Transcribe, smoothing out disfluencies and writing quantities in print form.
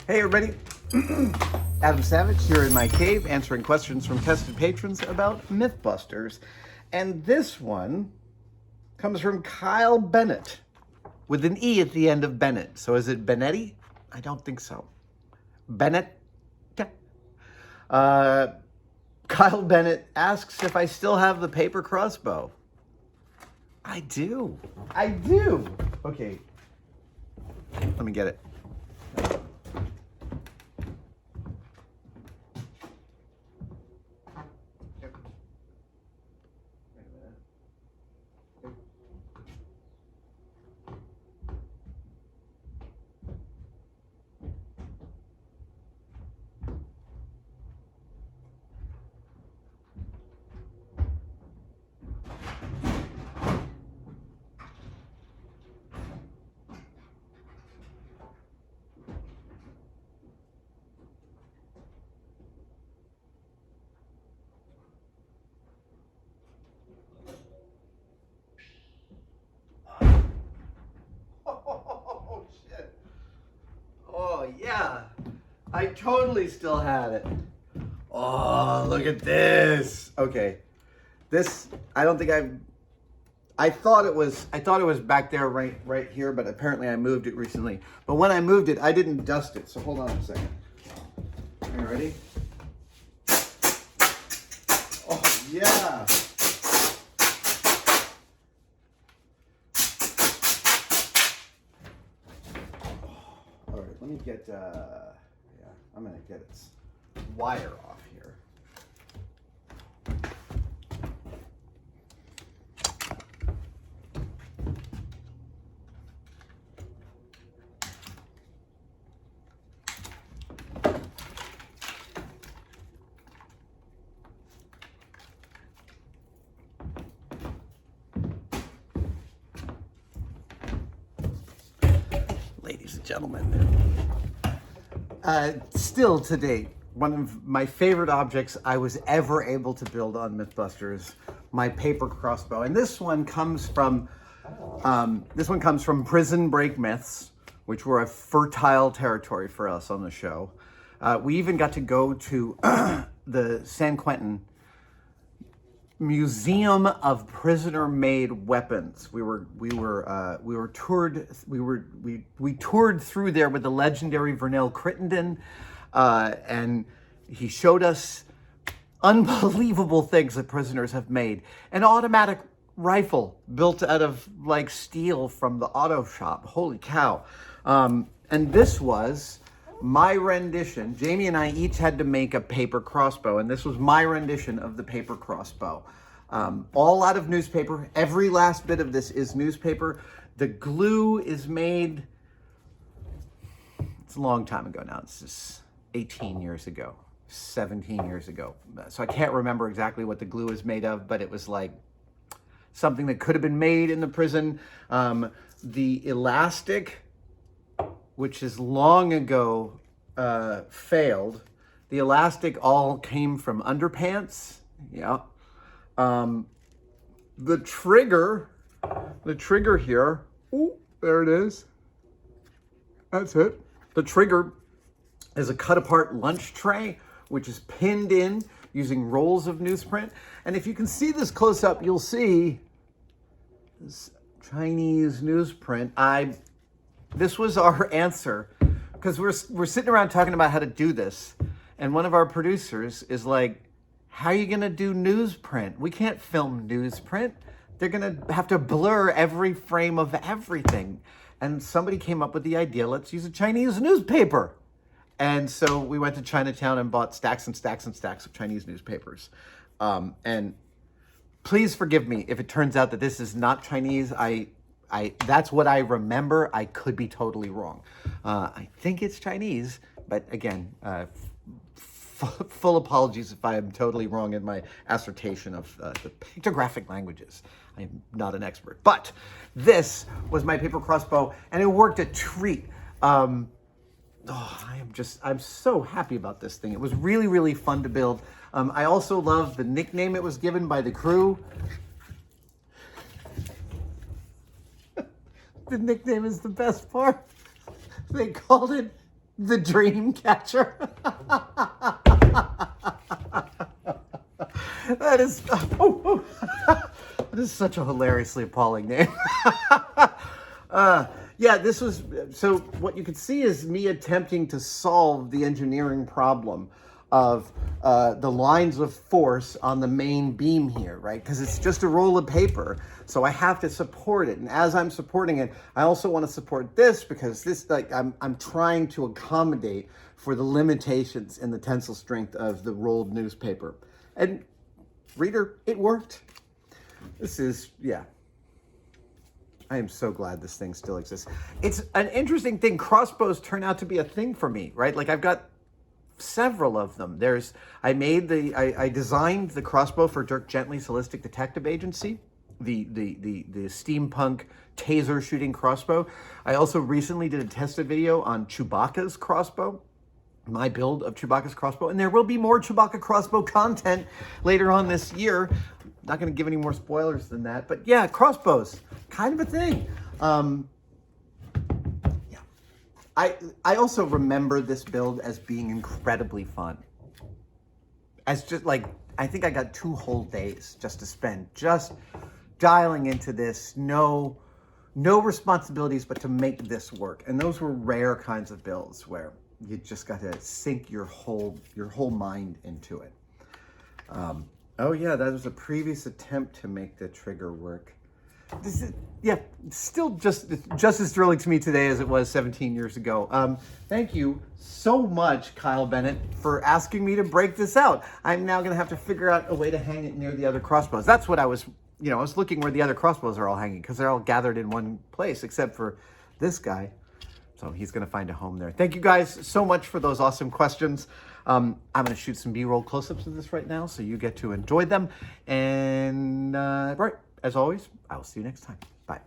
Hey everybody, Adam Savage here in my cave answering questions from tested patrons about MythBusters. And this one comes from Kyle Bennett with an E at the end of Bennett. So is it Benetti? I don't think so. Bennett? Kyle Bennett asks if I still have the paper crossbow. I do. Okay, let me get it. Oh, yeah. I totally still had it. Oh, look at this. Okay. This, I don't think I thought it was back there right here, but apparently I moved it recently. But when I moved it, I didn't dust it. So hold on a second. Are you ready? Oh, yeah. All right, let me get, yeah, I'm gonna get its wire off here. Ladies and gentlemen, still to date, one of my favorite objects I was ever able to build on MythBusters, my paper crossbow. And this one comes from Prison Break Myths, which were a fertile territory for us on the show. We even got to go to the San Quentin Museum of Prisoner-Made Weapons. We toured through there with the legendary Vernell Crittenden, and he showed us unbelievable things that prisoners have made. An automatic rifle built out of like steel from the auto shop. Holy cow! And this was my rendition. Jamie and I each had to make a paper crossbow, and this was my rendition of the paper crossbow. All out of newspaper. Every last bit of this is newspaper. The glue is made, it's a long time ago now. It's just 18 years ago, 17 years ago. So I can't remember exactly what the glue is made of, but it was like something that could have been made in the prison. The elastic, which is long ago failed. The elastic all came from underpants. Yeah. The trigger here, ooh, there it is. That's it. The trigger is a cut apart lunch tray, which is pinned in using rolls of newsprint. And if you can see this close up, you'll see this Chinese newsprint. This was our answer, because we're sitting around talking about how to do this, and one of our producers is like, how are you gonna do newsprint? We can't film newsprint. They're gonna have to blur every frame of everything. And somebody came up with the idea, let's use a Chinese newspaper. And so we went to Chinatown and bought stacks and stacks and stacks of Chinese newspapers. And please forgive me if it turns out that this is not Chinese. That's what I remember. I could be totally wrong. I think it's Chinese, but again, full apologies if I am totally wrong in my assertion of the pictographic languages. I am not an expert, but this was my paper crossbow, and it worked a treat. I'm so happy about this thing. It was really, really fun to build. I also love the nickname it was given by the crew. The nickname is the best part. They called it the dream catcher. That is, this is such a hilariously appalling name. Yeah, this was, so what you can see is me attempting to solve the engineering problem of the lines of force on the main beam here, right? Because it's just a roll of paper, so I have to support it. And as I'm supporting it, I also want to support this because this, like, I'm trying to accommodate for the limitations in the tensile strength of the rolled newspaper. And reader, it worked. This is, yeah. I am so glad this thing still exists. It's an interesting thing. Crossbows turn out to be a thing for me, right? Like, I've got several of them. I designed the crossbow for Dirk Gently's Holistic Detective Agency, the steampunk taser shooting crossbow. I also recently did a tested video on Chewbacca's crossbow, my build of Chewbacca's crossbow, and there will be more Chewbacca crossbow content later on this year. Not going to give any more spoilers than that, but yeah, crossbows, kind of a thing. Yeah, I also remember this build as being incredibly fun. As just like, I think I got 2 whole days just to spend just dialing into this. No responsibilities, but to make this work. And those were rare kinds of builds where you just got to sink your whole mind into it. Oh yeah, that was a previous attempt to make the trigger work. This is, yeah, still just as thrilling to me today as it was 17 years ago. Thank you so much, Kyle Bennett, for asking me to break this out. I'm now going to have to figure out a way to hang it near the other crossbows. That's what I was looking where the other crossbows are all hanging, because they're all gathered in one place, except for this guy. So he's going to find a home there. Thank you guys so much for those awesome questions. I'm going to shoot some B-roll close-ups of this right now, so you get to enjoy them. And right, as always, I will see you next time. Bye.